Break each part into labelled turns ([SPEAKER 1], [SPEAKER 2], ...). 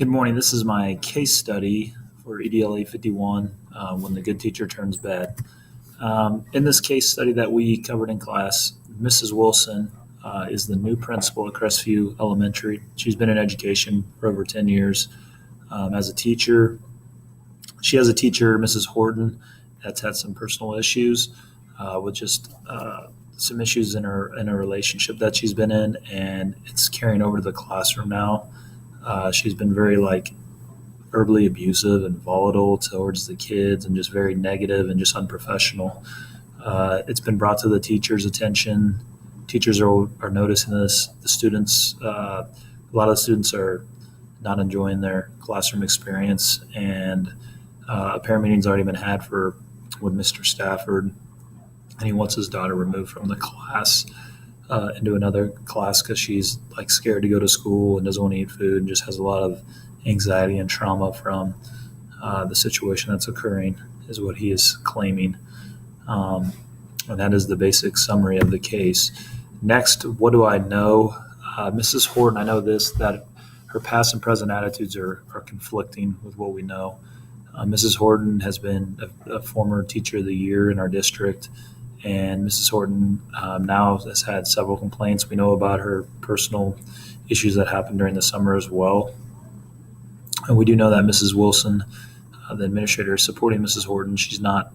[SPEAKER 1] Good morning. This is my case study for EDL 851, when the good teacher turns bad. In this case study that we covered in class, Mrs. Wilson is the new principal at Crestview Elementary. She's been in education for over 10 years as a teacher. She has a teacher, Mrs. Horton, that's had some personal issues with just some issues in her relationship that she's been in, and it's carrying over to the classroom now. She's been very verbally abusive and volatile towards the kids, and just very negative and just unprofessional. It's been brought to the teachers' attention. Teachers are noticing this. The students, a lot of the students are not enjoying their classroom experience, and a parent meeting's already been had with Mr. Stafford, and he wants his daughter removed from the class into another class because she's scared to go to school and doesn't want to eat food and just has a lot of anxiety and trauma from the situation that's occurring, is what he is claiming. And that is the basic summary of the case. Next, what do I know? Mrs. Horton, I know that her past and present attitudes are conflicting with what we know. Mrs. Horton has been a former teacher of the year in our district, and Mrs. Horton now has had several complaints. We know about her personal issues that happened during the summer as well. And we do know that Mrs. Wilson, the administrator, is supporting Mrs. Horton. She's not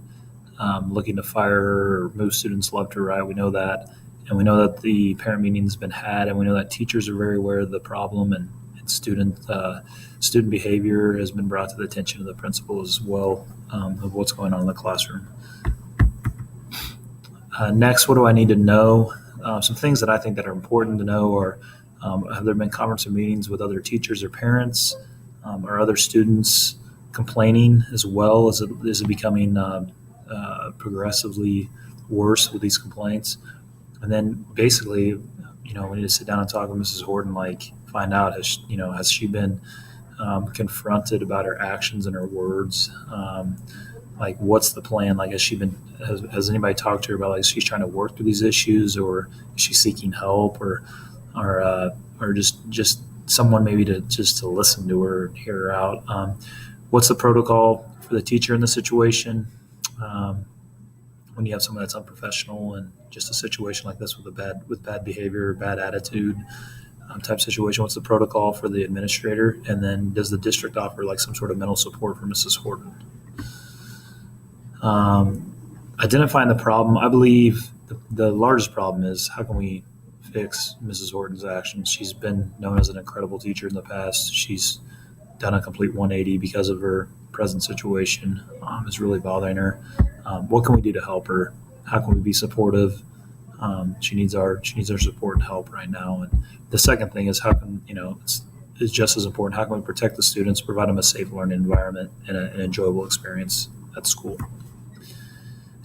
[SPEAKER 1] looking to fire her or move students left or right. We know that. And we know that the parent meeting's been had, and we know that teachers are very aware of the problem, and student behavior has been brought to the attention of the principal as well, of what's going on in the classroom. Next, what do I need to know? Some things that I think that are important to know are, have there been conference or meetings with other teachers or parents, or other students complaining as well? Is it becoming progressively worse with these complaints? And then basically, we need to sit down and talk with Mrs. Horton, find out, has she been confronted about her actions and her words? What's the plan? Has anybody talked to her about she's trying to work through these issues, or is she seeking help, or just someone maybe to listen to her and hear her out? What's the protocol for the teacher in the situation? When you have someone that's unprofessional and just a situation like this with bad behavior or bad attitude type situation, what's the protocol for the administrator? And then does the district offer some sort of mental support for Mrs. Horton? Identifying the problem. I believe the largest problem is, how can we fix Mrs. Horton's actions? She's been known as an incredible teacher in the past. She's done a complete 180 because of her present situation. It's really bothering her. What can we do to help her? How can we be supportive? She needs our support and help right now. And the second thing is, how can it's just as important. How can we protect the students, provide them a safe learning environment and an enjoyable experience at school?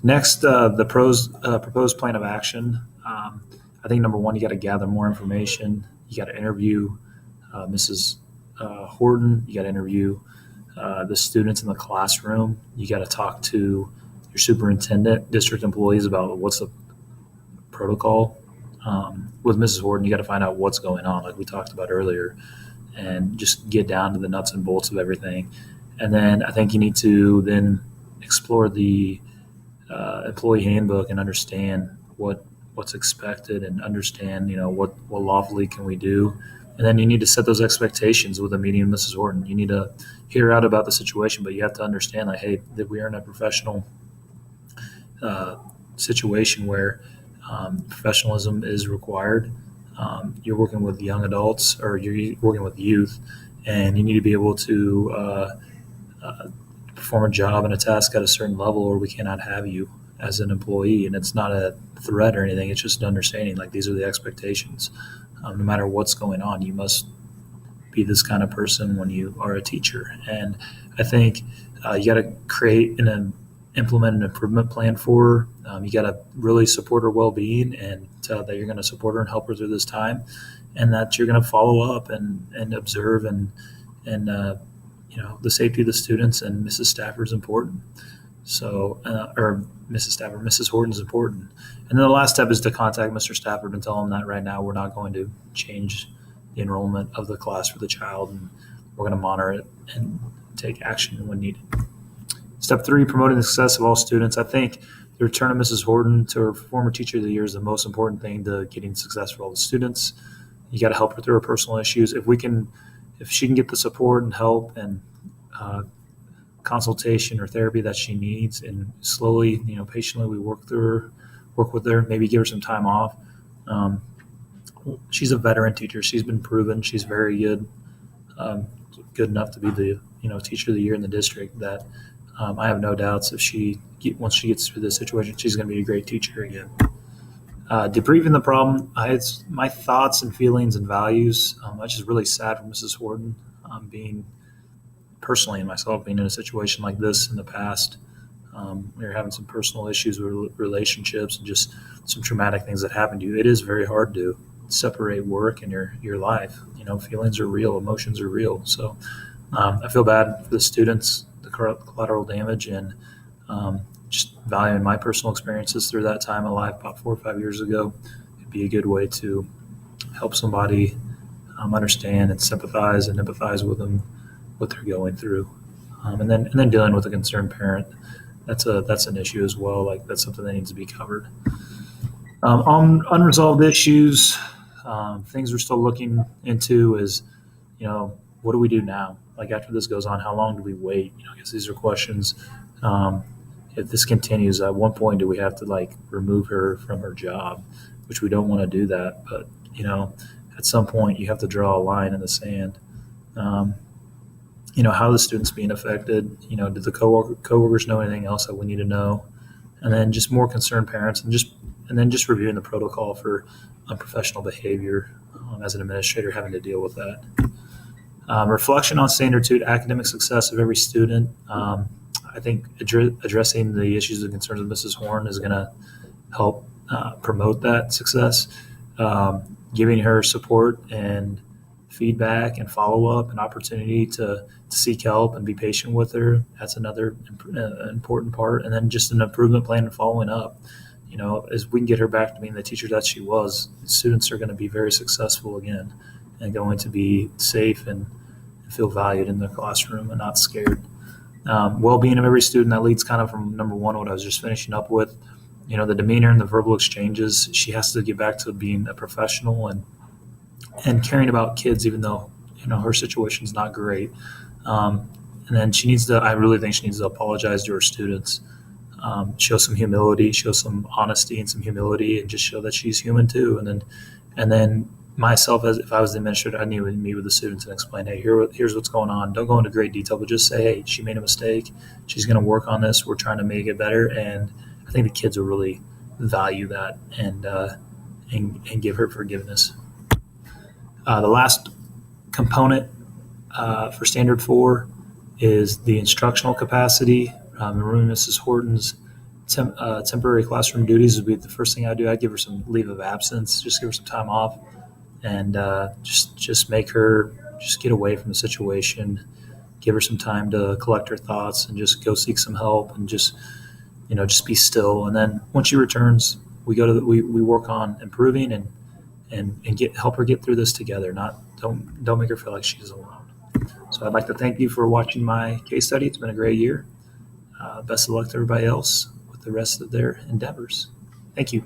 [SPEAKER 1] Next, the proposed plan of action. I think number one, you got to gather more information. You got to interview Mrs. Horton. You got to interview the students in the classroom. You got to talk to your superintendent, district employees about what's the protocol. With Mrs. Horton, you got to find out what's going on, like we talked about earlier, and just get down to the nuts and bolts of everything. And then I think you need to then explore the employee handbook and understand what's expected, and understand what lawfully can we do. And then you need to set those expectations with a meeting with Mrs. Horton. You need to hear out about the situation, but you have to understand hey, that we are in a professional situation where professionalism is required. You're working with young adults, or you're working with youth, and you need to be able to perform a job and a task at a certain level, or we cannot have you as an employee. And it's not a threat or anything. It's just an understanding, these are the expectations. No matter what's going on, you must be this kind of person when you are a teacher. And I think you got to create and implement an improvement plan for her. You got to really support her well-being, and that you're going to support her and help her through this time, and that you're going to follow up and observe and the safety of the students. And Mrs. Stafford is important. Or Mrs. Stafford, Mrs. Horton is important. And then the last step is to contact Mr. Stafford and tell him that right now we're not going to change the enrollment of the class for the child, and we're going to monitor it and take action when needed. Step 3, promoting the success of all students. I think the return of Mrs. Horton to her former teacher of the year is the most important thing to getting success for all the students. You got to help her through her personal issues. If she can get the support and help and consultation or therapy that she needs, and slowly, patiently, we work with her, maybe give her some time off. She's a veteran teacher. She's been proven. She's very good, good enough to be the teacher of the year in the district. That I have no doubts once she gets through this situation, she's going to be a great teacher again. Debriefing the problem, it's my thoughts and feelings and values. I was just really sad for Mrs. Horton being personally and myself being in a situation like this in the past. We were having some personal issues with relationships and just some traumatic things that happened to you. It is very hard to separate work and your life. Feelings are real, emotions are real. So I feel bad for the students, the collateral damage, and just valuing my personal experiences through that time of life about 4 or 5 years ago. It'd be a good way to help somebody understand and sympathize and empathize with them, what they're going through. And then dealing with a concerned parent, that's an issue as well. Like, that's something that needs to be covered. On unresolved issues, things we're still looking into is, what do we do now? Like, after this goes on, how long do we wait? I guess these are questions. If this continues, at one point, do we have to remove her from her job, which we don't want to do that. But, at some point you have to draw a line in the sand. How are the students being affected? Do the coworkers know anything else that we need to know? And then just more concerned parents, and then just reviewing the protocol for unprofessional behavior as an administrator having to deal with that. Reflection on standard 2 academic success of every student. I think addressing the issues and concerns of Mrs. Horn is going to help promote that success. Giving her support and feedback and follow-up and opportunity to seek help and be patient with her. That's another important part. And then just an improvement plan and following up. As we can get her back to being the teacher that she was, students are going to be very successful again and going to be safe and feel valued in their classroom and not scared. Well-being of every student, that leads kind of from number 1, what I was just finishing up with. The demeanor and the verbal exchanges. She has to get back to being a professional and caring about kids, even though her situation's not great. And then I really think she needs to apologize to her students, show some humility, show some honesty and some humility, and just show that she's human too. And then myself, as if I was the administrator, I need to meet with the students and explain, hey, here's what's going on. Don't go into great detail, but just say, hey, she made a mistake. She's going to work on this. We're trying to make it better. And I think the kids will really value that and give her forgiveness. The last component for Standard 4 is the instructional capacity. Removing Mrs. Horton's temporary classroom duties would be the first thing I do. I'd give her some leave of absence, just give her some time off, and just make her just get away from the situation, give her some time to collect her thoughts and just go seek some help and just be still. And then once she returns, we work on improving and help her get through this together. Don't make her feel like she's alone. So I'd like to thank you for watching my case study. It's been a great year. Best of luck to everybody else with the rest of their endeavors. Thank you.